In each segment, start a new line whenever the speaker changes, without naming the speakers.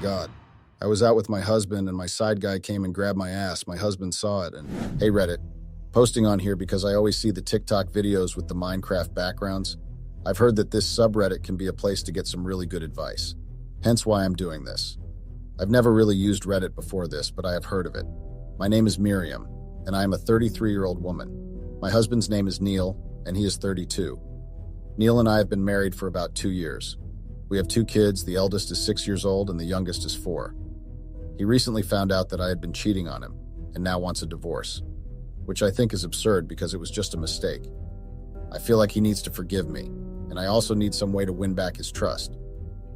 God. I was out with my husband and my side guy came and grabbed my ass. My husband saw it and, hey Reddit, posting on here because I always see the TikTok videos with the Minecraft backgrounds. I've heard that this subreddit can be a place to get some really good advice. Hence why I'm doing this. I've never really used Reddit before this, but I have heard of it. My name is Miriam, and I am a 33-year-old woman. My husband's name is Neil, and he is 32. Neil and I have been married for about 2 years. We have 2 kids, the eldest is 6 years old and the youngest is 4. He recently found out that I had been cheating on him, and now wants a divorce, which I think is absurd because it was just a mistake. I feel like he needs to forgive me, and I also need some way to win back his trust,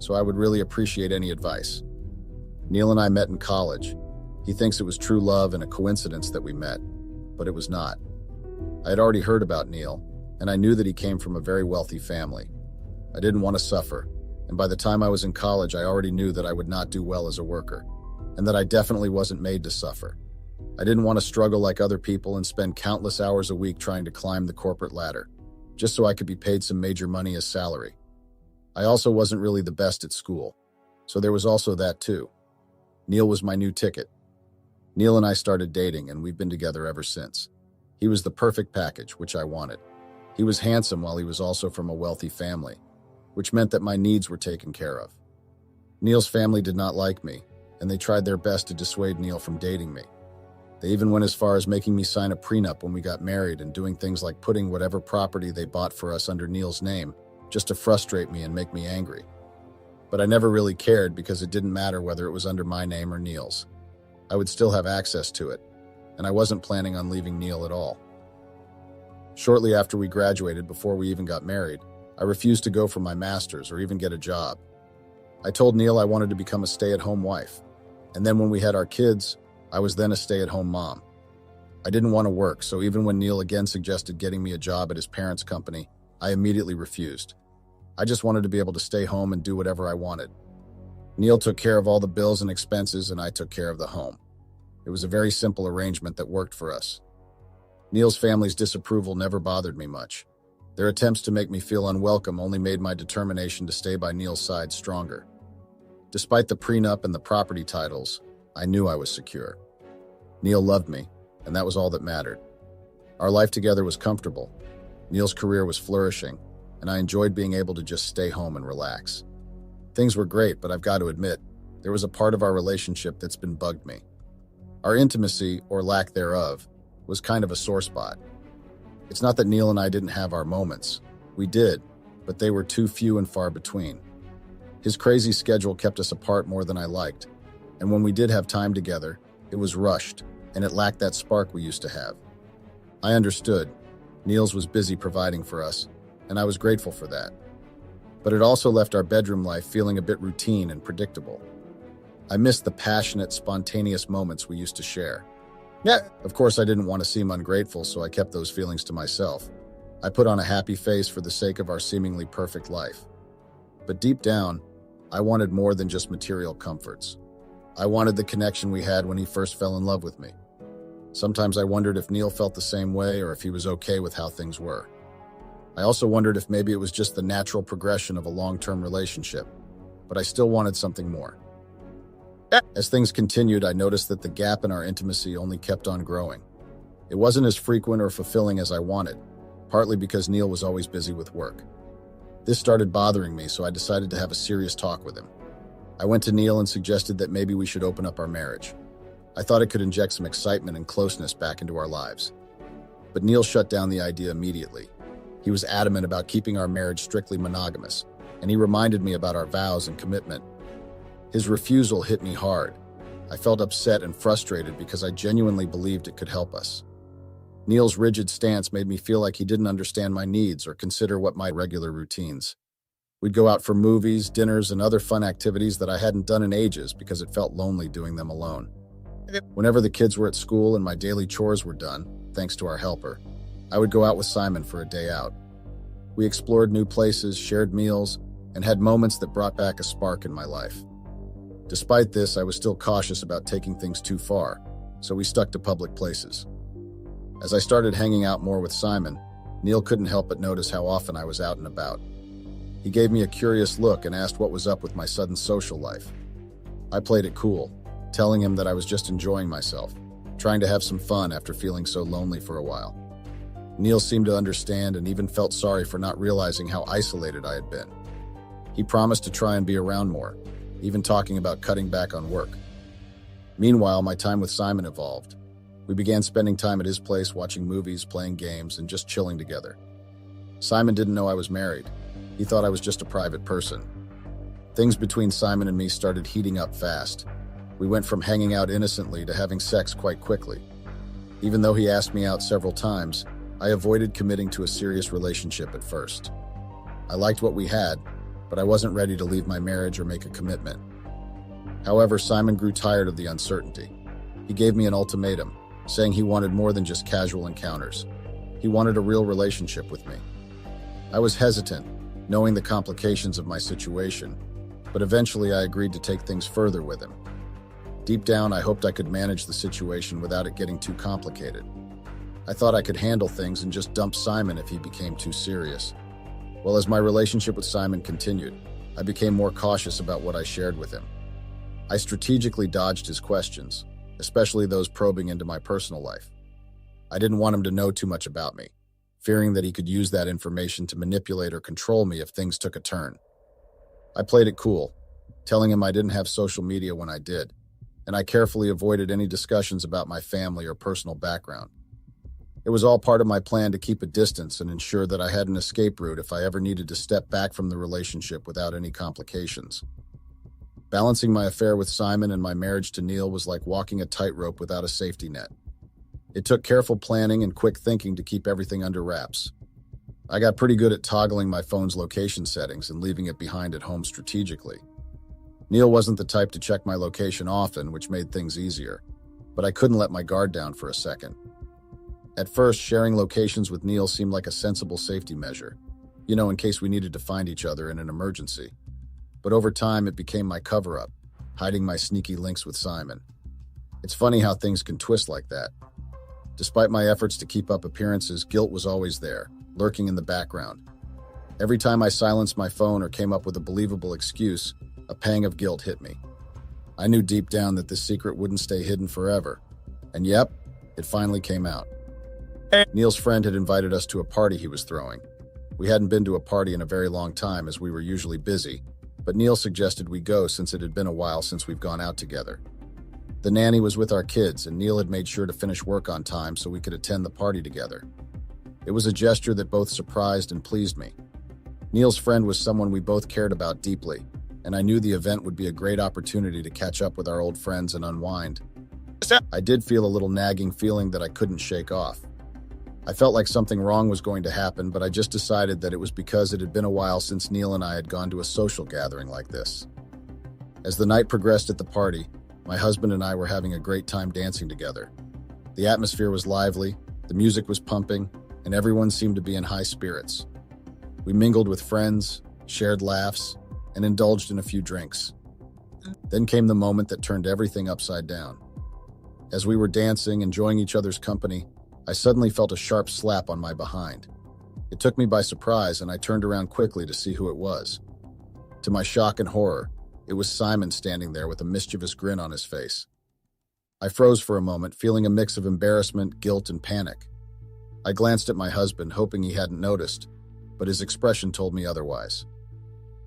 so I would really appreciate any advice. Neil and I met in college. He thinks it was true love and a coincidence that we met, but it was not. I had already heard about Neil, and I knew that he came from a very wealthy family. I didn't want to suffer, and by the time I was in college, I already knew that I would not do well as a worker, and that I definitely wasn't made to suffer. I didn't want to struggle like other people and spend countless hours a week trying to climb the corporate ladder, just so I could be paid some major money as salary. I also wasn't really the best at school, so there was also that too. Neil was my new ticket. Neil and I started dating, and we've been together ever since. He was the perfect package, which I wanted. He was handsome while he was also from a wealthy family, which meant that my needs were taken care of. Neil's family did not like me, and they tried their best to dissuade Neil from dating me. They even went as far as making me sign a prenup when we got married and doing things like putting whatever property they bought for us under Neil's name, just to frustrate me and make me angry. But I never really cared because it didn't matter whether it was under my name or Neil's. I would still have access to it, and I wasn't planning on leaving Neil at all. Shortly after we graduated, before we even got married, I refused to go for my master's or even get a job. I told Neil I wanted to become a stay-at-home wife, and then when we had our kids, I was then a stay-at-home mom. I didn't want to work, so even when Neil again suggested getting me a job at his parents' company, I immediately refused. I just wanted to be able to stay home and do whatever I wanted. Neil took care of all the bills and expenses, and I took care of the home. It was a very simple arrangement that worked for us. Neil's family's disapproval never bothered me much. Their attempts to make me feel unwelcome only made my determination to stay by Neil's side stronger. Despite the prenup and the property titles, I knew I was secure. Neil loved me, and that was all that mattered. Our life together was comfortable. Neil's career was flourishing, and I enjoyed being able to just stay home and relax. Things were great, but I've got to admit, there was a part of our relationship that's been bugged me. Our intimacy, or lack thereof, was kind of a sore spot. It's not that Neil and I didn't have our moments. We did, but they were too few and far between. His crazy schedule kept us apart more than I liked, and when we did have time together, it was rushed, and it lacked that spark we used to have. I understood. Neil's was busy providing for us, and I was grateful for that. But it also left our bedroom life feeling a bit routine and predictable. I missed the passionate, spontaneous moments we used to share. Of course, I didn't want to seem ungrateful, so I kept those feelings to myself. I put on a happy face for the sake of our seemingly perfect life. But deep down, I wanted more than just material comforts. I wanted the connection we had when he first fell in love with me. Sometimes I wondered if Neil felt the same way or if he was okay with how things were. I also wondered if maybe it was just the natural progression of a long-term relationship, but I still wanted something more. As things continued, I noticed that the gap in our intimacy only kept on growing. It wasn't as frequent or fulfilling as I wanted, partly because Neil was always busy with work. This started bothering me, so I decided to have a serious talk with him. I went to Neil and suggested that maybe we should open up our marriage. I thought it could inject some excitement and closeness back into our lives. But Neil shut down the idea immediately. He was adamant about keeping our marriage strictly monogamous, and he reminded me about our vows and commitment. His refusal hit me hard. I felt upset and frustrated because I genuinely believed it could help us. Neil's rigid stance made me feel like he didn't understand my needs or consider what my regular routines. We'd go out for movies, dinners, and other fun activities that I hadn't done in ages because it felt lonely doing them alone. Whenever the kids were at school and my daily chores were done, thanks to our helper, I would go out with Simon for a day out. We explored new places, shared meals, and had moments that brought back a spark in my life. Despite this, I was still cautious about taking things too far, so we stuck to public places. As I started hanging out more with Simon, Neil couldn't help but notice how often I was out and about. He gave me a curious look and asked what was up with my sudden social life. I played it cool, telling him that I was just enjoying myself, trying to have some fun after feeling so lonely for a while. Neil seemed to understand and even felt sorry for not realizing how isolated I had been. He promised to try and be around more, even talking about cutting back on work. Meanwhile, my time with Simon evolved. We began spending time at his place, watching movies, playing games, and just chilling together. Simon didn't know I was married. He thought I was just a private person. Things between Simon and me started heating up fast. We went from hanging out innocently to having sex quite quickly. Even though he asked me out several times, I avoided committing to a serious relationship at first. I liked what we had, but I wasn't ready to leave my marriage or make a commitment. However, Simon grew tired of the uncertainty. He gave me an ultimatum, saying he wanted more than just casual encounters. He wanted a real relationship with me. I was hesitant, knowing the complications of my situation, but eventually I agreed to take things further with him. Deep down, I hoped I could manage the situation without it getting too complicated. I thought I could handle things and just dump Simon if he became too serious. Well, as my relationship with Simon continued, I became more cautious about what I shared with him. I strategically dodged his questions, especially those probing into my personal life. I didn't want him to know too much about me, fearing that he could use that information to manipulate or control me if things took a turn. I played it cool, telling him I didn't have social media when I did, and I carefully avoided any discussions about my family or personal background. It was all part of my plan to keep a distance and ensure that I had an escape route if I ever needed to step back from the relationship without any complications. Balancing my affair with Simon and my marriage to Neil was like walking a tightrope without a safety net. It took careful planning and quick thinking to keep everything under wraps. I got pretty good at toggling my phone's location settings and leaving it behind at home strategically. Neil wasn't the type to check my location often, which made things easier, but I couldn't let my guard down for a second. At first, sharing locations with Neil seemed like a sensible safety measure, in case we needed to find each other in an emergency. But over time, it became my cover-up, hiding my sneaky links with Simon. It's funny how things can twist like that. Despite my efforts to keep up appearances, guilt was always there, lurking in the background. Every time I silenced my phone or came up with a believable excuse, a pang of guilt hit me. I knew deep down that this secret wouldn't stay hidden forever. And yep, it finally came out. Neil's friend had invited us to a party he was throwing. We hadn't been to a party in a very long time as we were usually busy, but Neil suggested we go since it had been a while since we've gone out together. The nanny was with our kids, and Neil had made sure to finish work on time so we could attend the party together. It was a gesture that both surprised and pleased me. Neil's friend was someone we both cared about deeply, and I knew the event would be a great opportunity to catch up with our old friends and unwind. I did feel a little nagging feeling that I couldn't shake off. I felt like something wrong was going to happen, but I just decided that it was because it had been a while since Neil and I had gone to a social gathering like this. As the night progressed at the party, my husband and I were having a great time dancing together. The atmosphere was lively, the music was pumping, and everyone seemed to be in high spirits. We mingled with friends, shared laughs, and indulged in a few drinks. Then came the moment that turned everything upside down. As we were dancing, enjoying each other's company, I suddenly felt a sharp slap on my behind. It took me by surprise, and I turned around quickly to see who it was. To my shock and horror, it was Simon standing there with a mischievous grin on his face. I froze for a moment, feeling a mix of embarrassment, guilt, and panic. I glanced at my husband, hoping he hadn't noticed, but his expression told me otherwise.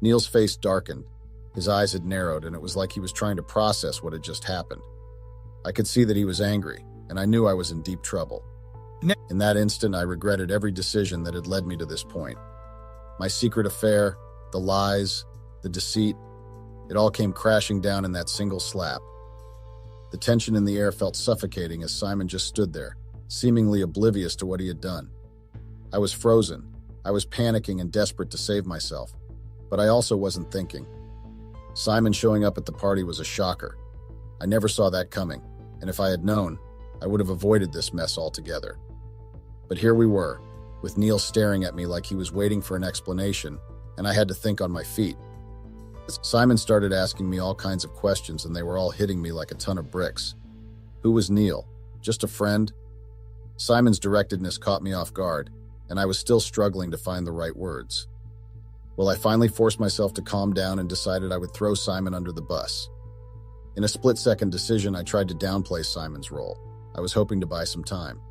Neil's face darkened, his eyes had narrowed, and it was like he was trying to process what had just happened. I could see that he was angry, and I knew I was in deep trouble. In that instant, I regretted every decision that had led me to this point. My secret affair, the lies, the deceit, it all came crashing down in that single slap. The tension in the air felt suffocating as Simon just stood there, seemingly oblivious to what he had done. I was frozen. I was panicking and desperate to save myself, but I also wasn't thinking. Simon showing up at the party was a shocker. I never saw that coming, and if I had known, I would have avoided this mess altogether. But here we were, with Neil staring at me like he was waiting for an explanation, and I had to think on my feet. Simon started asking me all kinds of questions, and they were all hitting me like a ton of bricks. Who was Neil? Just a friend? Simon's directedness caught me off guard, and I was still struggling to find the right words. Well, I finally forced myself to calm down and decided I would throw Simon under the bus. In a split-second decision, I tried to downplay Simon's role. I was hoping to buy some time.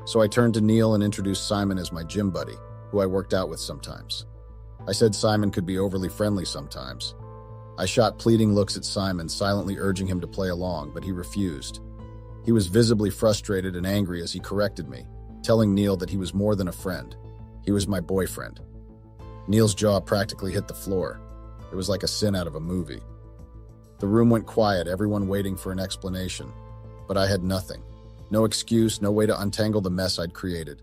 So I turned to Neil and introduced Simon as my gym buddy, who I worked out with sometimes. I said Simon could be overly friendly sometimes. I shot pleading looks at Simon, silently urging him to play along, but he refused. He was visibly frustrated and angry as he corrected me, telling Neil that he was more than a friend. He was my boyfriend. Neil's jaw practically hit the floor. It was like a sin out of a movie. The room went quiet, everyone waiting for an explanation. But I had nothing. No excuse, no way to untangle the mess I'd created.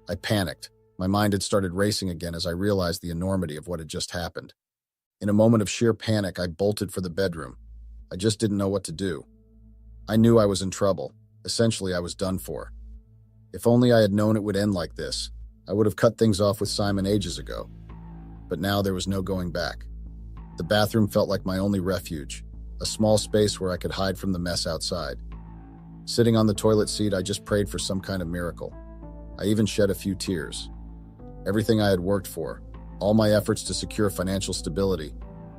I panicked. My mind had started racing again as I realized the enormity of what had just happened. In a moment of sheer panic, I bolted for the bedroom. I just didn't know what to do. I knew I was in trouble. Essentially, I was done for. If only I had known it would end like this, I would have cut things off with Simon ages ago. But now there was no going back. The bathroom felt like my only refuge, a small space where I could hide from the mess outside. Sitting on the toilet seat, I just prayed for some kind of miracle. I even shed a few tears. Everything I had worked for, all my efforts to secure financial stability,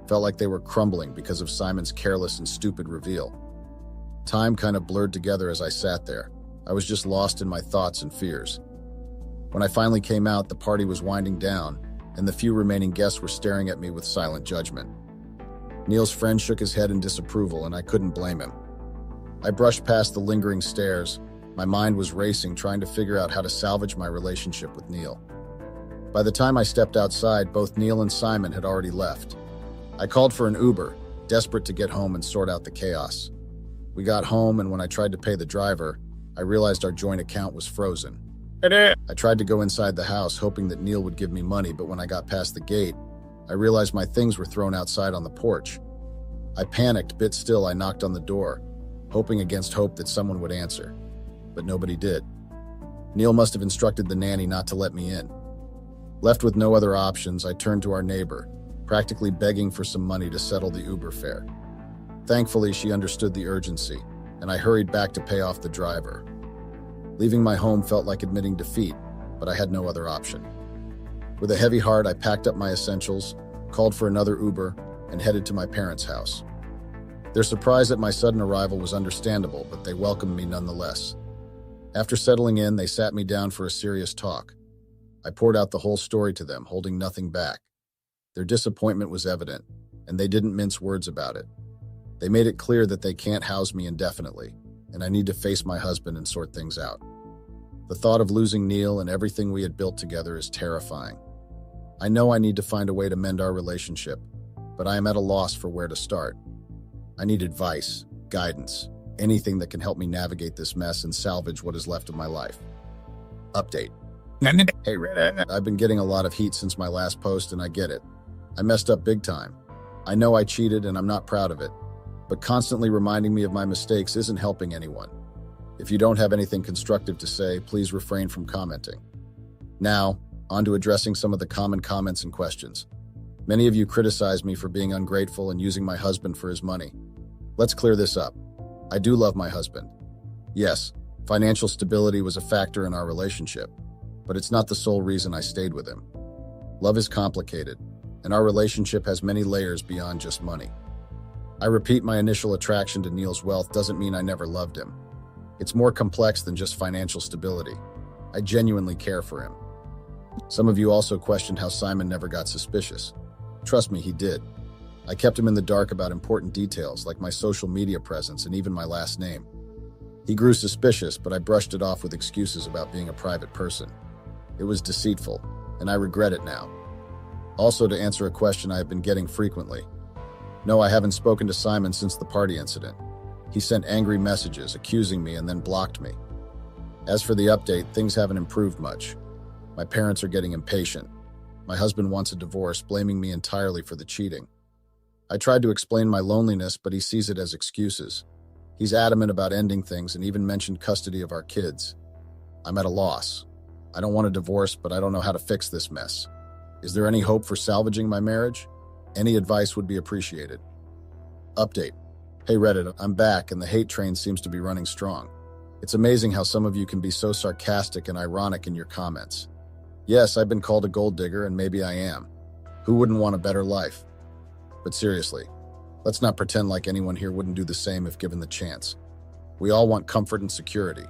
felt like they were crumbling because of Simon's careless and stupid reveal. Time kind of blurred together as I sat there. I was just lost in my thoughts and fears. When I finally came out, the party was winding down, and the few remaining guests were staring at me with silent judgment. Neil's friend shook his head in disapproval, and I couldn't blame him. I brushed past the lingering stares. My mind was racing, trying to figure out how to salvage my relationship with Neil. By the time I stepped outside, both Neil and Simon had already left. I called for an Uber, desperate to get home and sort out the chaos. We got home, and when I tried to pay the driver, I realized our joint account was frozen. I tried to go inside the house, hoping that Neil would give me money, but when I got past the gate, I realized my things were thrown outside on the porch. I panicked, bit still. I knocked on the door, hoping against hope that someone would answer. But nobody did. Neil must have instructed the nanny not to let me in. Left with no other options, I turned to our neighbor, practically begging for some money to settle the Uber fare. Thankfully, she understood the urgency, and I hurried back to pay off the driver. Leaving my home felt like admitting defeat, but I had no other option. With a heavy heart, I packed up my essentials, called for another Uber, and headed to my parents' house. Their surprise at my sudden arrival was understandable, but they welcomed me nonetheless. After settling in, they sat me down for a serious talk. I poured out the whole story to them, holding nothing back. Their disappointment was evident, and they didn't mince words about it. They made it clear that they can't house me indefinitely, and I need to face my husband and sort things out. The thought of losing Neil and everything we had built together is terrifying. I know I need to find a way to mend our relationship, but I am at a loss for where to start. I need advice, guidance, anything that can help me navigate this mess and salvage what is left of my life. Update. Hey, Reddit. I've been getting a lot of heat since my last post, and I get it. I messed up big time. I know I cheated, and I'm not proud of it. But constantly reminding me of my mistakes isn't helping anyone. If you don't have anything constructive to say, please refrain from commenting. Now, on to addressing some of the common comments and questions. Many of you criticize me for being ungrateful and using my husband for his money. Let's clear this up. I do love my husband. Yes, financial stability was a factor in our relationship, but it's not the sole reason I stayed with him. Love is complicated, and our relationship has many layers beyond just money. I repeat, my initial attraction to Neil's wealth doesn't mean I never loved him. It's more complex than just financial stability. I genuinely care for him. Some of you also questioned how Simon never got suspicious. Trust me, he did. I kept him in the dark about important details like my social media presence and even my last name. He grew suspicious, but I brushed it off with excuses about being a private person. It was deceitful, and I regret it now. Also, to answer a question I have been getting frequently. No, I haven't spoken to Simon since the party incident. He sent angry messages, accusing me, and then blocked me. As for the update, things haven't improved much. My parents are getting impatient. My husband wants a divorce, blaming me entirely for the cheating. I tried to explain my loneliness, but he sees it as excuses. He's adamant about ending things and even mentioned custody of our kids. I'm at a loss. I don't want a divorce, but I don't know how to fix this mess. Is there any hope for salvaging my marriage? Any advice would be appreciated. Update. Hey Reddit, I'm back and the hate train seems to be running strong. It's amazing how some of you can be so sarcastic and ironic in your comments. Yes, I've been called a gold digger and maybe I am. Who wouldn't want a better life? But seriously, Let's not pretend like anyone here wouldn't do the same if given the chance. We all want comfort and security.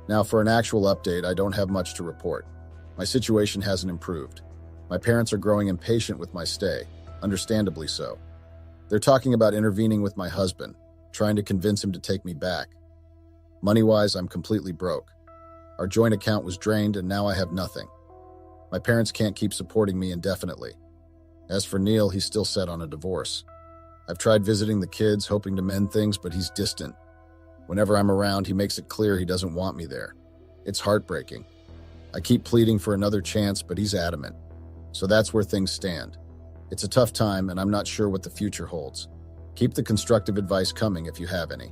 Now, for an actual update, I don't have much to report. My situation hasn't improved. My parents are growing impatient with my stay, understandably so. They're talking about intervening with my husband, trying to convince him to take me back. Money-wise, I'm completely broke. Our joint account was drained and now I have nothing. My parents can't keep supporting me indefinitely. As for Neil, he's still set on a divorce. I've tried visiting the kids, hoping to mend things, but he's distant. Whenever I'm around, he makes it clear he doesn't want me there. It's heartbreaking. I keep pleading for another chance, but he's adamant. So that's where things stand. It's a tough time, and I'm not sure what the future holds. Keep the constructive advice coming if you have any.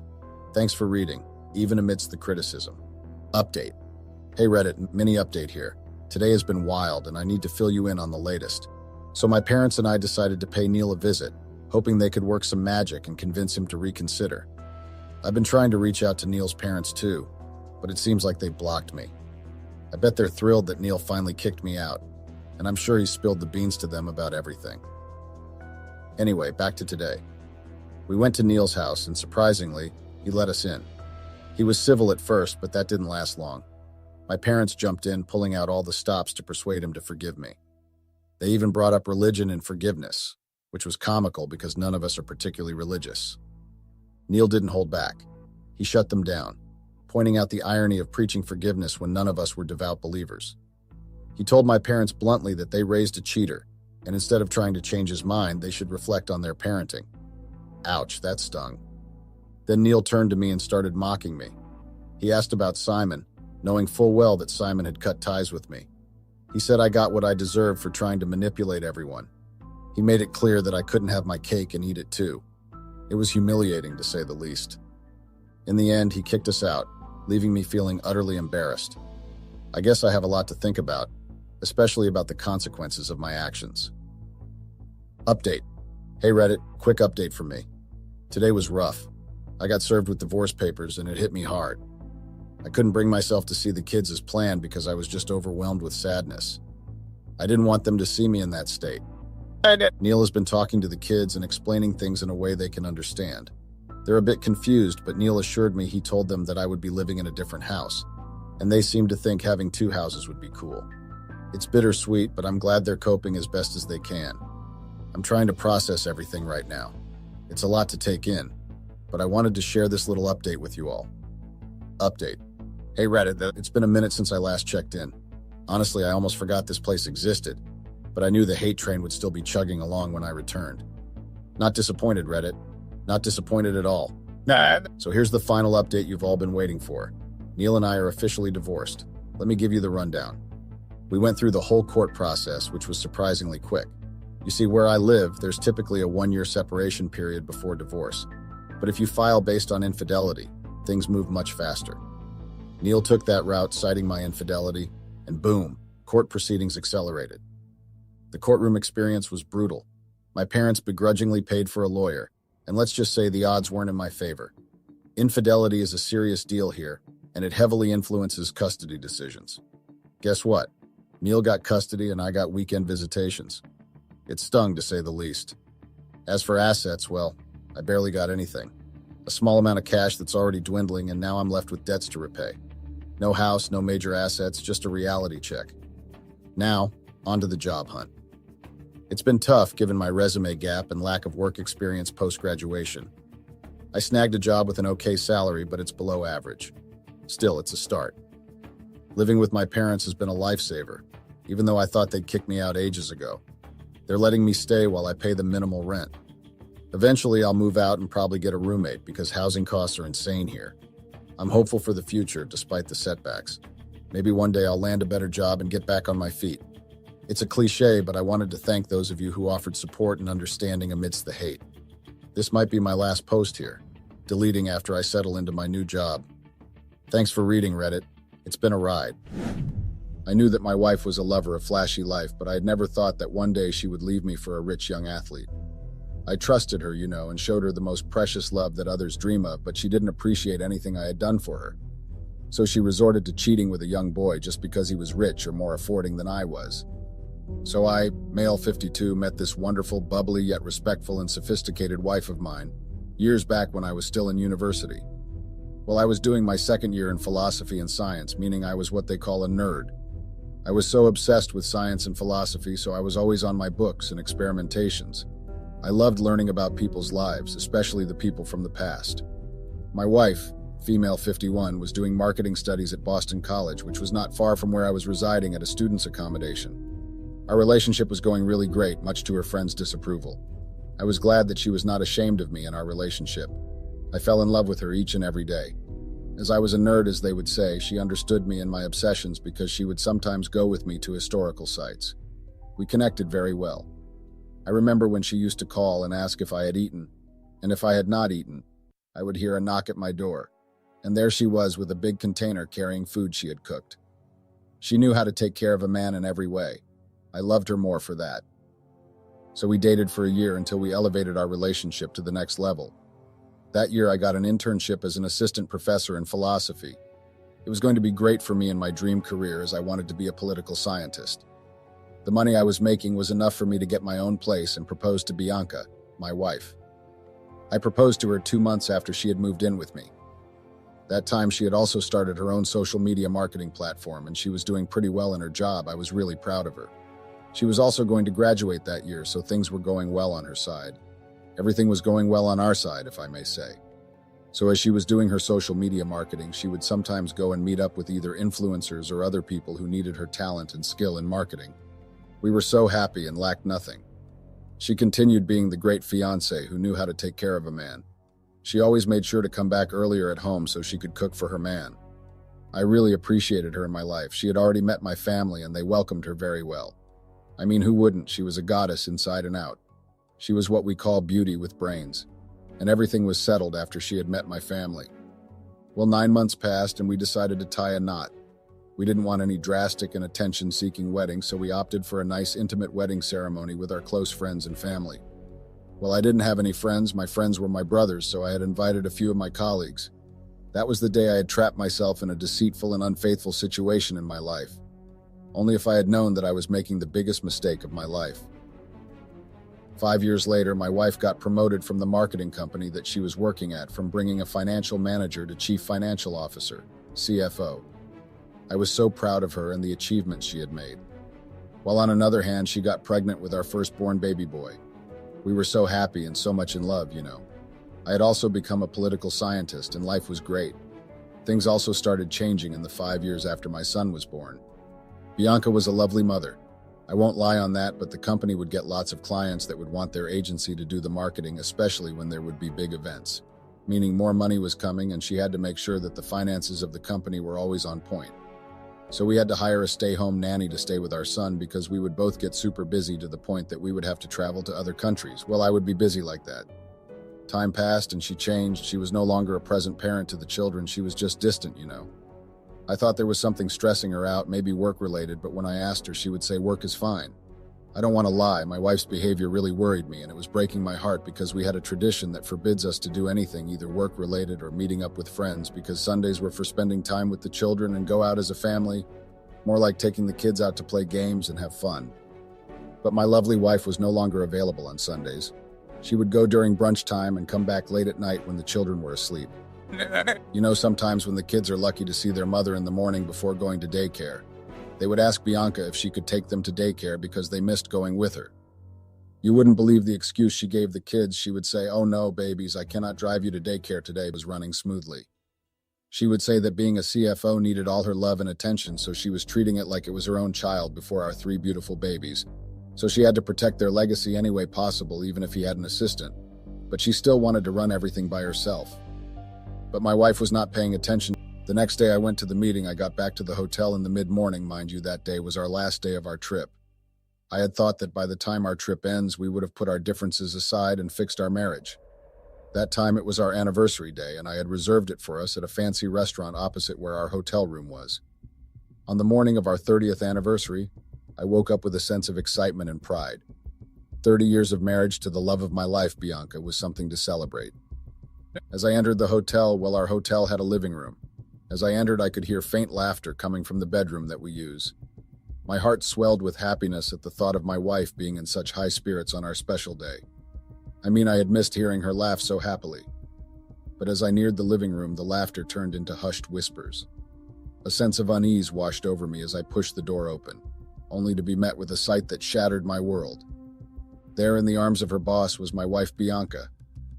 Thanks for reading, even amidst the criticism. Update. Hey Reddit, mini update here. Today has been wild, and I need to fill you in on the latest. So my parents and I decided to pay Neil a visit, hoping they could work some magic and convince him to reconsider. I've been trying to reach out to Neil's parents too, but it seems like they blocked me. I bet they're thrilled that Neil finally kicked me out, and I'm sure he spilled the beans to them about everything. Anyway, back to today. We went to Neil's house, and surprisingly, he let us in. He was civil at first, but that didn't last long. My parents jumped in, pulling out all the stops to persuade him to forgive me. They even brought up religion and forgiveness, which was comical because none of us are particularly religious. Neil didn't hold back. He shut them down, pointing out the irony of preaching forgiveness when none of us were devout believers. He told my parents bluntly that they raised a cheater, and instead of trying to change his mind, they should reflect on their parenting. Ouch, that stung. Then Neil turned to me and started mocking me. He asked about Simon, knowing full well that Simon had cut ties with me. He said I got what I deserved for trying to manipulate everyone. He made it clear that I couldn't have my cake and eat it too. It was humiliating, to say the least. In the end, he kicked us out, leaving me feeling utterly embarrassed. I guess I have a lot to think about, especially about the consequences of my actions. Update. Hey Reddit, quick update from me. Today was rough. I got served with divorce papers and it hit me hard. I couldn't bring myself to see the kids as planned because I was just overwhelmed with sadness. I didn't want them to see me in that state. Neil has been talking to the kids and explaining things in a way they can understand. They're a bit confused, but Neil assured me he told them that I would be living in a different house, and they seem to think having two houses would be cool. It's bittersweet, but I'm glad they're coping as best as they can. I'm trying to process everything right now. It's a lot to take in, but I wanted to share this little update with you all. Update. Hey Reddit, it's been a minute since I last checked in. Honestly, I almost forgot this place existed, but I knew the hate train would still be chugging along when I returned. Not disappointed, Reddit. Not disappointed at all. So here's the final update you've all been waiting for. Neil and I are officially divorced. Let me give you the rundown. We went through the whole court process, which was surprisingly quick. You see, where I live, there's typically a 1-year separation period before divorce. But if you file based on infidelity, things move much faster. Neil took that route, citing my infidelity, and boom, court proceedings accelerated. The courtroom experience was brutal. My parents begrudgingly paid for a lawyer, and let's just say the odds weren't in my favor. Infidelity is a serious deal here, and it heavily influences custody decisions. Guess what? Neil got custody and I got weekend visitations. It stung, to say the least. As for assets, well, I barely got anything. A small amount of cash that's already dwindling, and now I'm left with debts to repay. No house, no major assets, just a reality check. Now, onto the job hunt. It's been tough given my resume gap and lack of work experience post-graduation. I snagged a job with an okay salary, but it's below average. Still, it's a start. Living with my parents has been a lifesaver, even though I thought they'd kick me out ages ago. They're letting me stay while I pay them minimal rent. Eventually, I'll move out and probably get a roommate because housing costs are insane here. I'm hopeful for the future, despite the setbacks. Maybe one day I'll land a better job and get back on my feet. It's a cliche, but I wanted to thank those of you who offered support and understanding amidst the hate. This might be my last post here, deleting after I settle into my new job. Thanks for reading, Reddit. It's been a ride. I knew that my wife was a lover of flashy life, but I had never thought that one day she would leave me for a rich young athlete. I trusted her, and showed her the most precious love that others dream of, but she didn't appreciate anything I had done for her. So she resorted to cheating with a young boy just because he was rich or more affording than I was. So I, male 52, met this wonderful, bubbly yet respectful and sophisticated wife of mine years back when I was still in university. Well, I was doing my second year in philosophy and science, meaning I was what they call a nerd. I was so obsessed with science and philosophy, so I was always on my books and experimentations. I loved learning about people's lives, especially the people from the past. My wife, female 51, was doing marketing studies at Boston College, which was not far from where I was residing at a student's accommodation. Our relationship was going really great, much to her friends' disapproval. I was glad that she was not ashamed of me in our relationship. I fell in love with her each and every day. As I was a nerd, as they would say, she understood me and my obsessions because she would sometimes go with me to historical sites. We connected very well. I remember when she used to call and ask if I had eaten, and if I had not eaten, I would hear a knock at my door, and there she was with a big container carrying food she had cooked. She knew how to take care of a man in every way. I loved her more for that. So we dated for a year until we elevated our relationship to the next level. That year, I got an internship as an assistant professor in philosophy. It was going to be great for me in my dream career, as I wanted to be a political scientist. The money I was making was enough for me to get my own place and propose to Bianca, my wife. I proposed to her 2 months after she had moved in with me. That time, she had also started her own social media marketing platform, and she was doing pretty well in her job. I was really proud of her. She was also going to graduate that year, so things were going well on her side. Everything was going well on our side, if I may say. So as she was doing her social media marketing, she would sometimes go and meet up with either influencers or other people who needed her talent and skill in marketing. We were so happy and lacked nothing. She continued being the great fiancé who knew how to take care of a man. She always made sure to come back earlier at home so she could cook for her man. I really appreciated her in my life. She had already met my family and they welcomed her very well. I mean, who wouldn't? She was a goddess inside and out. She was what we call beauty with brains, and everything was settled after she had met my family. Well, 9 months passed and we decided to tie a knot. We didn't want any drastic and attention-seeking wedding, so we opted for a nice intimate wedding ceremony with our close friends and family. Well, I didn't have any friends. My friends were my brothers, so I had invited a few of my colleagues. That was the day I had trapped myself in a deceitful and unfaithful situation in my life. Only if I had known that I was making the biggest mistake of my life. 5 years later, my wife got promoted from the marketing company that she was working at, from bringing a financial manager to chief financial officer, CFO. I was so proud of her and the achievements she had made. While on another hand, she got pregnant with our firstborn baby boy. We were so happy and so much in love, you know. I had also become a political scientist and life was great. Things also started changing in the 5 years after my son was born. Bianca was a lovely mother. I won't lie on that, but the company would get lots of clients that would want their agency to do the marketing, especially when there would be big events, meaning more money was coming and she had to make sure that the finances of the company were always on point. So we had to hire a stay-home nanny to stay with our son because we would both get super busy to the point that we would have to travel to other countries. Well, I would be busy like that. Time passed and she changed. She was no longer a present parent to the children. She was just distant, you know. I thought there was something stressing her out, maybe work-related, but when I asked her, she would say work is fine. I don't want to lie, my wife's behavior really worried me, and it was breaking my heart because we had a tradition that forbids us to do anything, either work-related or meeting up with friends, because Sundays were for spending time with the children and go out as a family, more like taking the kids out to play games and have fun. But my lovely wife was no longer available on Sundays. She would go during brunch time and come back late at night when the children were asleep. You know, sometimes when the kids are lucky to see their mother in the morning before going to daycare, they would ask Bianca if she could take them to daycare because they missed going with her. You wouldn't believe the excuse she gave the kids. She would say, "Oh no, babies, I cannot drive you to daycare today," was running smoothly. She would say that being a CFO needed all her love and attention, so she was treating it like it was her own child before our 3 beautiful babies. So she had to protect their legacy any way possible, even if he had an assistant. But she still wanted to run everything by herself. But my wife was not paying attention. The next day I went to the meeting. I got back to the hotel in the mid-morning. Mind you, that day was our last day of our trip. I had thought that by the time our trip ends, we would have put our differences aside and fixed our marriage. That time it was our anniversary day, and I had reserved it for us at a fancy restaurant opposite where our hotel room was. On the morning of our 30th anniversary, I woke up with a sense of excitement and pride. 30 years of marriage to the love of my life, Bianca, was something to celebrate. As I entered the hotel, well, our hotel had a living room. As I entered, I could hear faint laughter coming from the bedroom that we use. My heart swelled with happiness at the thought of my wife being in such high spirits on our special day. I had missed hearing her laugh so happily. But as I neared the living room, the laughter turned into hushed whispers. A sense of unease washed over me as I pushed the door open, only to be met with a sight that shattered my world. There in the arms of her boss was my wife Bianca.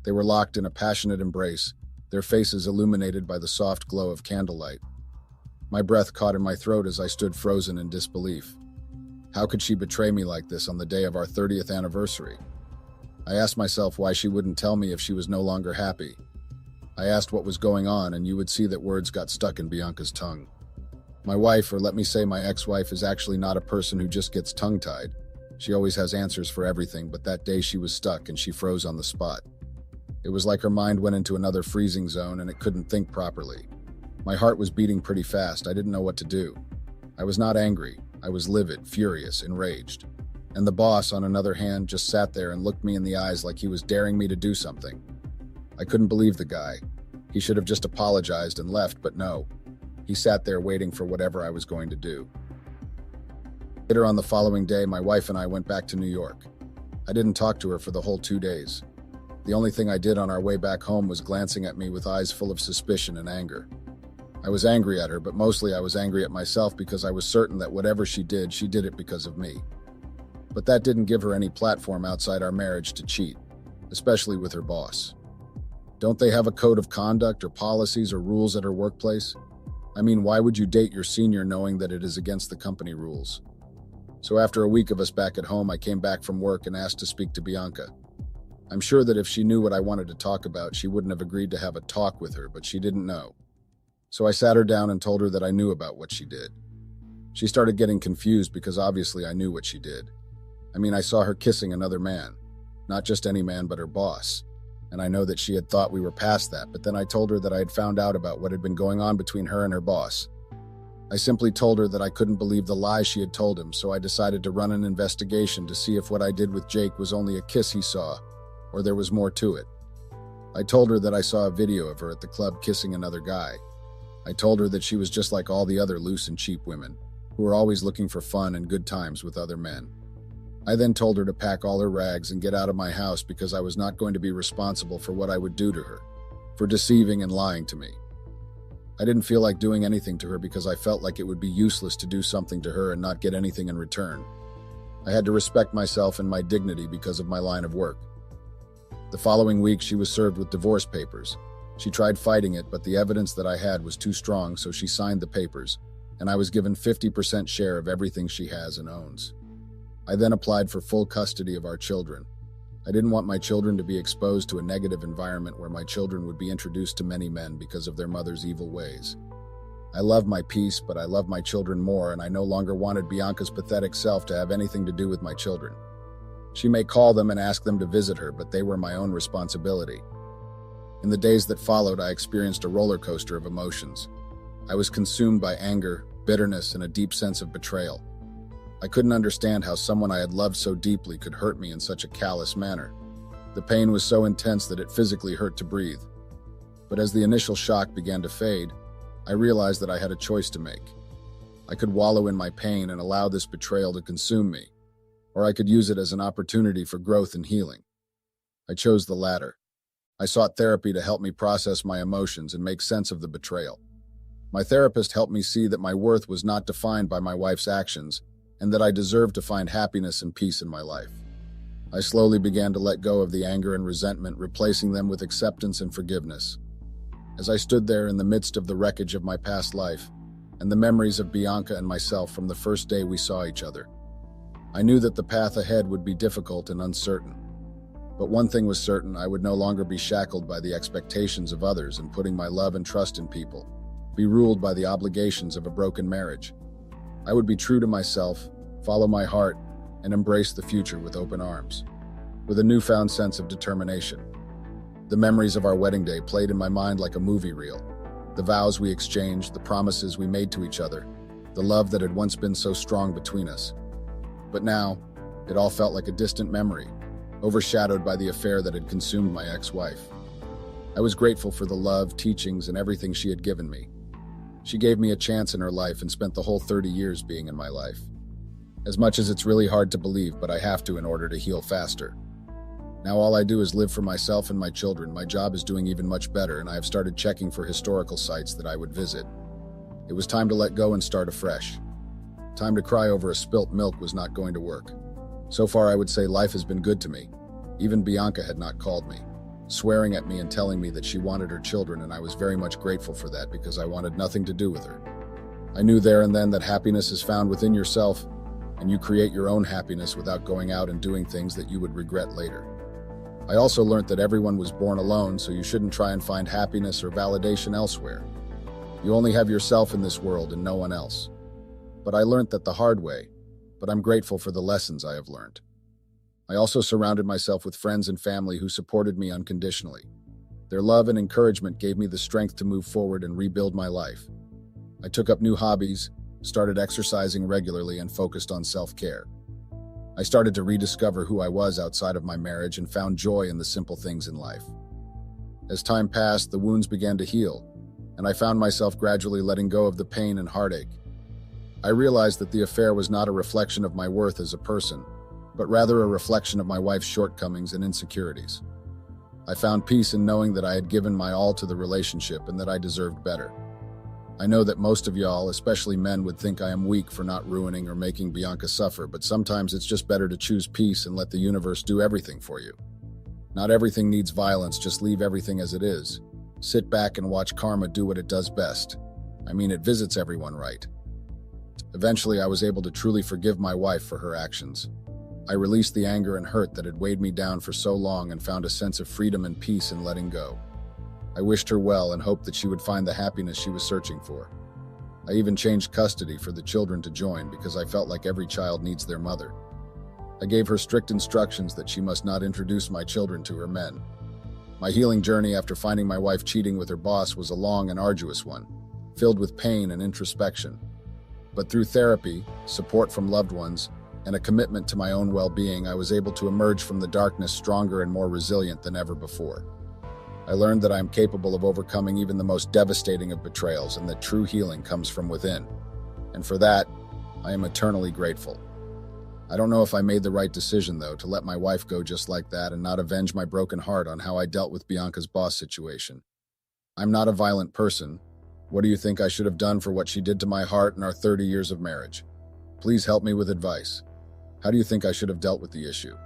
They were locked in a passionate embrace, their faces illuminated by the soft glow of candlelight. My breath caught in my throat as I stood frozen in disbelief. How could she betray me like this on the day of our 30th anniversary? I asked myself why she wouldn't tell me if she was no longer happy. I asked what was going on, and you would see that words got stuck in Bianca's tongue. My wife, or let me say my ex-wife, is actually not a person who just gets tongue-tied. She always has answers for everything, but that day she was stuck and she froze on the spot. It was like her mind went into another freezing zone and it couldn't think properly. My heart was beating pretty fast. I didn't know what to do. I was not angry. I was livid, furious, enraged. And the boss, on another hand, just sat there and looked me in the eyes like he was daring me to do something. I couldn't believe the guy. He should have just apologized and left, but no. He sat there waiting for whatever I was going to do. Later on the following day, my wife and I went back to New York. I didn't talk to her for the whole 2 days. The only thing I did on our way back home was glancing at me with eyes full of suspicion and anger. I was angry at her, but mostly I was angry at myself because I was certain that whatever she did it because of me. But that didn't give her any platform outside our marriage to cheat, especially with her boss. Don't they have a code of conduct or policies or rules at her workplace? Why would you date your senior knowing that it is against the company rules? So after a week of us back at home, I came back from work and asked to speak to Bianca. I'm sure that if she knew what I wanted to talk about, she wouldn't have agreed to have a talk with her, but she didn't know. So I sat her down and told her that I knew about what she did. She started getting confused because obviously I knew what she did. I saw her kissing another man. Not just any man, but her boss. And I know that she had thought we were past that, but then I told her that I had found out about what had been going on between her and her boss. I simply told her that I couldn't believe the lies she had told him, so I decided to run an investigation to see if what I did with Jake was only a kiss he saw, or there was more to it. I told her that I saw a video of her at the club kissing another guy. I told her that she was just like all the other loose and cheap women, who were always looking for fun and good times with other men. I then told her to pack all her rags and get out of my house because I was not going to be responsible for what I would do to her, for deceiving and lying to me. I didn't feel like doing anything to her because I felt like it would be useless to do something to her and not get anything in return. I had to respect myself and my dignity because of my line of work. The following week, she was served with divorce papers. She tried fighting it, but the evidence that I had was too strong, so she signed the papers, and I was given 50% share of everything she has and owns. I then applied for full custody of our children. I didn't want my children to be exposed to a negative environment where my children would be introduced to many men because of their mother's evil ways. I love my peace, but I love my children more, and I no longer wanted Bianca's pathetic self to have anything to do with my children. She may call them and ask them to visit her, but they were my own responsibility. In the days that followed, I experienced a roller coaster of emotions. I was consumed by anger, bitterness, and a deep sense of betrayal. I couldn't understand how someone I had loved so deeply could hurt me in such a callous manner. The pain was so intense that it physically hurt to breathe. But as the initial shock began to fade, I realized that I had a choice to make. I could wallow in my pain and allow this betrayal to consume me, or I could use it as an opportunity for growth and healing. I chose the latter. I sought therapy to help me process my emotions and make sense of the betrayal. My therapist helped me see that my worth was not defined by my wife's actions, and that I deserved to find happiness and peace in my life. I slowly began to let go of the anger and resentment, replacing them with acceptance and forgiveness. As I stood there in the midst of the wreckage of my past life, and the memories of Bianca and myself from the first day we saw each other, I knew that the path ahead would be difficult and uncertain. But one thing was certain: I would no longer be shackled by the expectations of others and putting my love and trust in people, be ruled by the obligations of a broken marriage. I would be true to myself, follow my heart, and embrace the future with open arms, with a newfound sense of determination. The memories of our wedding day played in my mind like a movie reel. The vows we exchanged, the promises we made to each other, the love that had once been so strong between us. But now, it all felt like a distant memory, overshadowed by the affair that had consumed my ex-wife. I was grateful for the love, teachings, and everything she had given me. She gave me a chance in her life and spent the whole 30 years being in my life. As much as it's really hard to believe, but I have to in order to heal faster. Now all I do is live for myself and my children. My job is doing even much better, and I have started checking for historical sites that I would visit. It was time to let go and start afresh. Time to cry over a spilt milk was not going to work. So far, I would say life has been good to me. Even Bianca had not called me, swearing at me and telling me that she wanted her children, and I was very much grateful for that because I wanted nothing to do with her. I knew there and then that happiness is found within yourself, and you create your own happiness without going out and doing things that you would regret later. I also learned that everyone was born alone, so you shouldn't try and find happiness or validation elsewhere. You only have yourself in this world and no one else. But I learned that the hard way, but I'm grateful for the lessons I have learned. I also surrounded myself with friends and family who supported me unconditionally. Their love and encouragement gave me the strength to move forward and rebuild my life. I took up new hobbies, started exercising regularly, and focused on self-care. I started to rediscover who I was outside of my marriage and found joy in the simple things in life. As time passed, the wounds began to heal, and I found myself gradually letting go of the pain and heartache. I realized that the affair was not a reflection of my worth as a person, but rather a reflection of my wife's shortcomings and insecurities. I found peace in knowing that I had given my all to the relationship and that I deserved better. I know that most of y'all, especially men, would think I am weak for not ruining or making Bianca suffer, but sometimes it's just better to choose peace and let the universe do everything for you. Not everything needs violence, just leave everything as it is. Sit back and watch karma do what it does best. I mean, it visits everyone right. Eventually, I was able to truly forgive my wife for her actions. I released the anger and hurt that had weighed me down for so long and found a sense of freedom and peace in letting go. I wished her well and hoped that she would find the happiness she was searching for. I even changed custody for the children to join because I felt like every child needs their mother. I gave her strict instructions that she must not introduce my children to her men. My healing journey after finding my wife cheating with her boss was a long and arduous one, filled with pain and introspection. But through therapy, support from loved ones, and a commitment to my own well-being, I was able to emerge from the darkness stronger and more resilient than ever before. I learned that I am capable of overcoming even the most devastating of betrayals and that true healing comes from within. And for that, I am eternally grateful. I don't know if I made the right decision, though, to let my wife go just like that and not avenge my broken heart on how I dealt with Bianca's boss situation. I'm not a violent person. What do you think I should have done for what she did to my heart in our 30 years of marriage? Please help me with advice. How do you think I should have dealt with the issue?